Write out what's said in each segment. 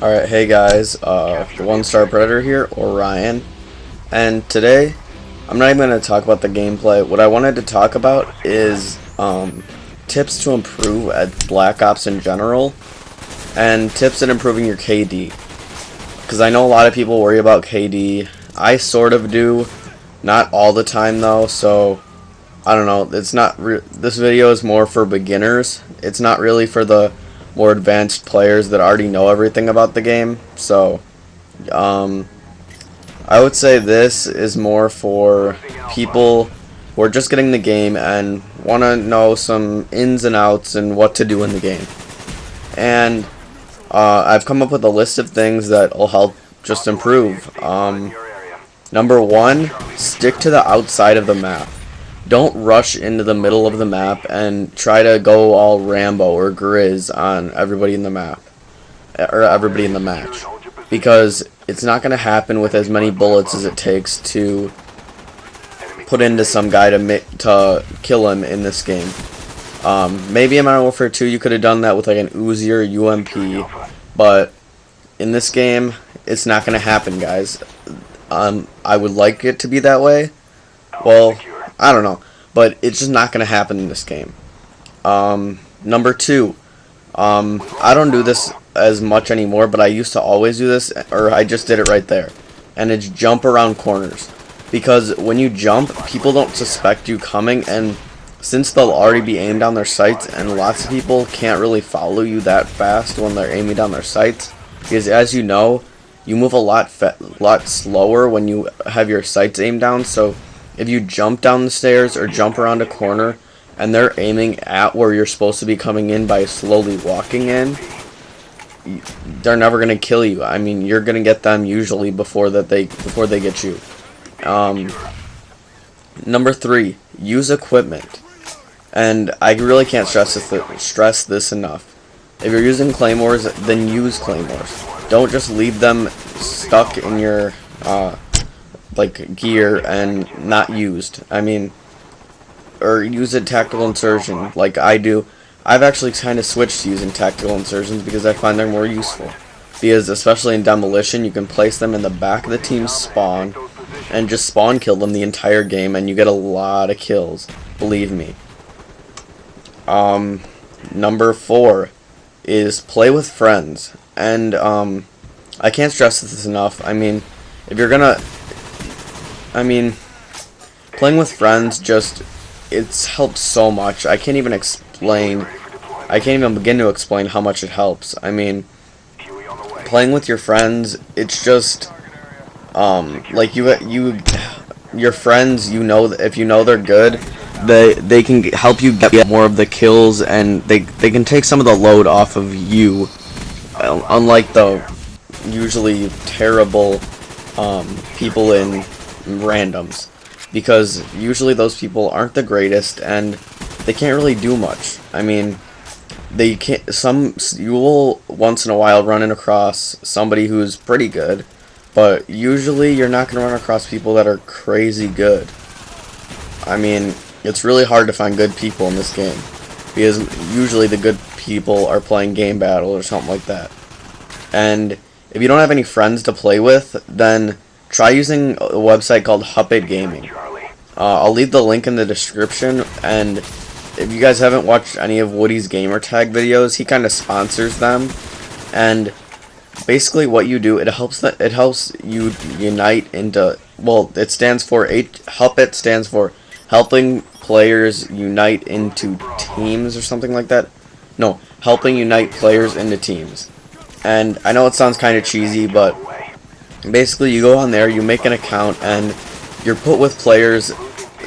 Alright, hey guys, TheOneStarPredator here, or Ryan, and today, I'm not even going to talk about the gameplay. What I wanted to talk about is, tips to improve at Black Ops in general, and tips at improving your KD, because I know a lot of people worry about KD. I sort of do, not all the time though, so, I don't know, this video is more for beginners. It's not really for the more advanced players that already know everything about the game. So I would say this is more for people who are just getting the game and want to know some ins and outs and what to do in the game. And I've come up with a list of things that will help just improve. Number one, stick to the outside of the map. Don't rush into the middle of the map and try to go all Rambo or Grizz on everybody in the map, or everybody in the match, because it's not going to happen with as many bullets as it takes to put into some guy to kill him in this game. Maybe in Modern Warfare 2 you could have done that with like an Uzi or UMP, but in this game it's not going to happen, guys. I would like it to be that way. Well, I don't know, but it's just not going to happen in this game. Number two, I don't do this as much anymore, but I used to always do this, or I just did it right there, and it's jump around corners, because when you jump, people don't suspect you coming, and since they'll already be aimed down their sights, and lots of people can't really follow you that fast when they're aiming down their sights, because as you know, you move a lot slower when you have your sights aimed down. So if you jump down the stairs or jump around a corner and they're aiming at where you're supposed to be coming in by slowly walking in, they're never going to kill you. I mean, you're going to get them usually before they get you. Number three, use equipment. And I really can't stress this enough. If you're using claymores, then use claymores. Don't just leave them stuck in your like gear and not used. I mean, or use a tactical insertion like I do. I've actually kind of switched to using tactical insertions because I find they're more useful. Because especially in demolition, you can place them in the back of the team's spawn and just spawn kill them the entire game, and you get a lot of kills. Believe me. Number four is play with friends. And I can't stress this enough. I mean, if you're gonna, playing with friends it's helped so much. I can't even begin to explain how much it helps. I mean, playing with your friends, it's just like your friends, you know, if you know they're good, they can help you get more of the kills, and they can take some of the load off of you, unlike the usually terrible people in randoms, because usually those people aren't the greatest and they can't really do much. I mean, you will once in a while run across somebody who's pretty good, but usually you're not going to run across people that are crazy good. I mean, it's really hard to find good people in this game, because usually the good people are playing game battle or something like that. And if you don't have any friends to play with, then try using a website called Huppet Gaming. I'll leave the link in the description, and if you guys haven't watched any of Woody's gamertag videos, he kind of sponsors them. And basically what you do, it helps you unite into, well, it stands for, Huppet stands for helping players unite into teams or something like that. No, helping unite players into teams. And I know it sounds kind of cheesy, but basically you go on there, you make an account, and you're put with players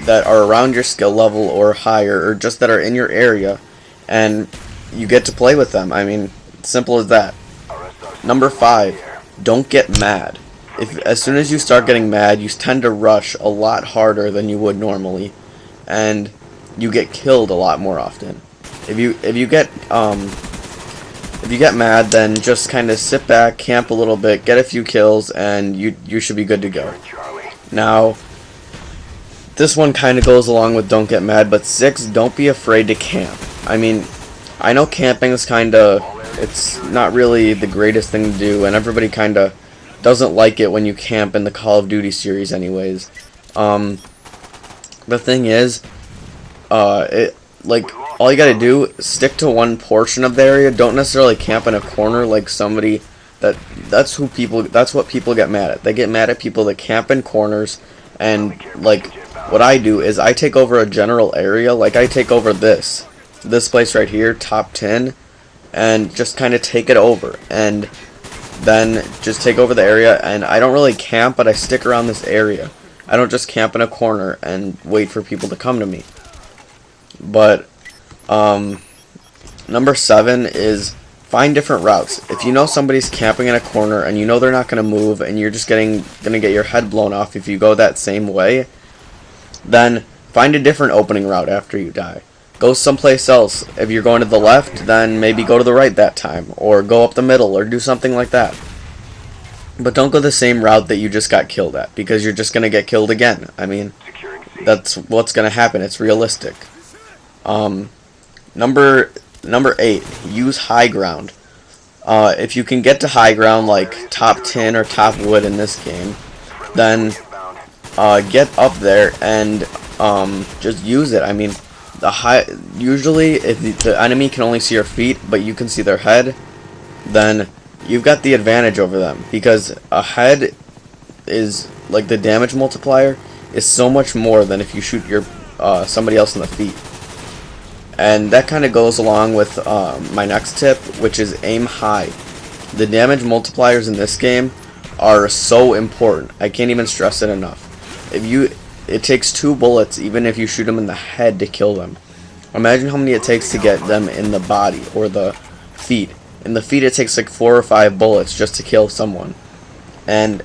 that are around your skill level or higher, or just that are in your area, and you get to play with them. I mean, simple as that. Number five, don't get mad. As soon as you start getting mad, you tend to rush a lot harder than you would normally, and you get killed a lot more often. If you get mad, then just kind of sit back, camp a little bit, get a few kills, and you should be good to go. Now, this one kind of goes along with don't get mad, but 6, don't be afraid to camp. I mean, I know camping is kind of it's not really the greatest thing to do, and everybody kind of doesn't like it when you camp in the Call of Duty series anyways. The thing is, all you gotta do, stick to one portion of the area. Don't necessarily camp in a corner like somebody that's what people get mad at. They get mad at people that camp in corners, and like what I do is I take over a general area. Like I take over this place right here, top 10, and just kind of take it over, and then just take over the area. And I don't really camp, but I stick around this area. I don't just camp in a corner and wait for people to come to me. But number 7 is find different routes. If you know somebody's camping in a corner and you know they're not going to move, and you're just gonna get your head blown off if you go that same way, then find a different opening route after you die. Go someplace else. If you're going to the left, then maybe go to the right that time, or go up the middle, or do something like that. But don't go the same route that you just got killed at, because you're just going to get killed again. I mean, that's what's going to happen. It's realistic. Number 8, use high ground. If you can get to high ground, like top 10 or top wood in this game, then get up there and just use it. I mean, usually if the enemy can only see your feet, but you can see their head, then you've got the advantage over them, because a head is like the damage multiplier is so much more than if you shoot your somebody else in the feet. And that kind of goes along with my next tip, which is aim high. The damage multipliers in this game are so important. I can't even stress it enough. It takes 2 bullets, even if you shoot them in the head, to kill them. Imagine how many it takes to get them in the body or the feet. In the feet, it takes like 4 or 5 bullets just to kill someone. And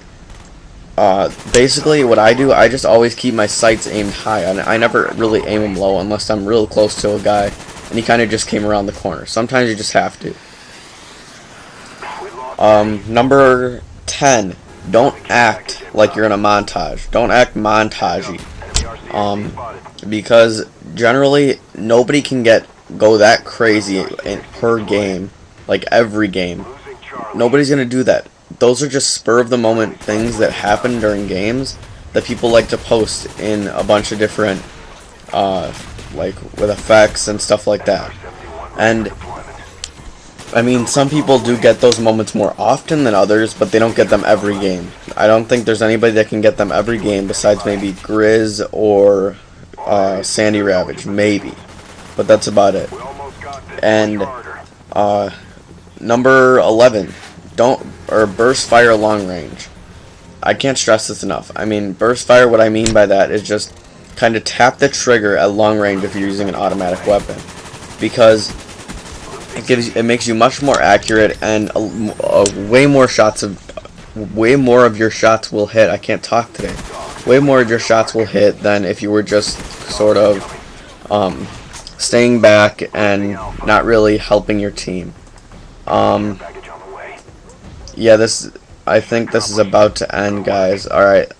basically what I do, I just always keep my sights aimed high. I never really aim them low unless I'm real close to a guy and he kind of just came around the corner. Sometimes you just have to. Number 10, don't act like you're in a montage. Don't act montagey. Because generally nobody can go that crazy per game, like every game. Nobody's gonna do that. Those are just spur of the moment things that happen during games that people like to post in a bunch of different like with effects and stuff like that. And I mean, some people do get those moments more often than others, but they don't get them every game. I don't think there's anybody that can get them every game besides maybe Grizz or Sandy Ravage, maybe. But that's about it. And number 11, burst fire long range. I can't stress this enough. I mean, burst fire, what I mean by that is just kind of tap the trigger at long range if you're using an automatic weapon, because it makes you much more accurate, and way more of your shots will hit. I can't talk today. Way more of your shots will hit than if you were just sort of staying back and not really helping your team. Yeah, I think this is about to end, guys. Alright,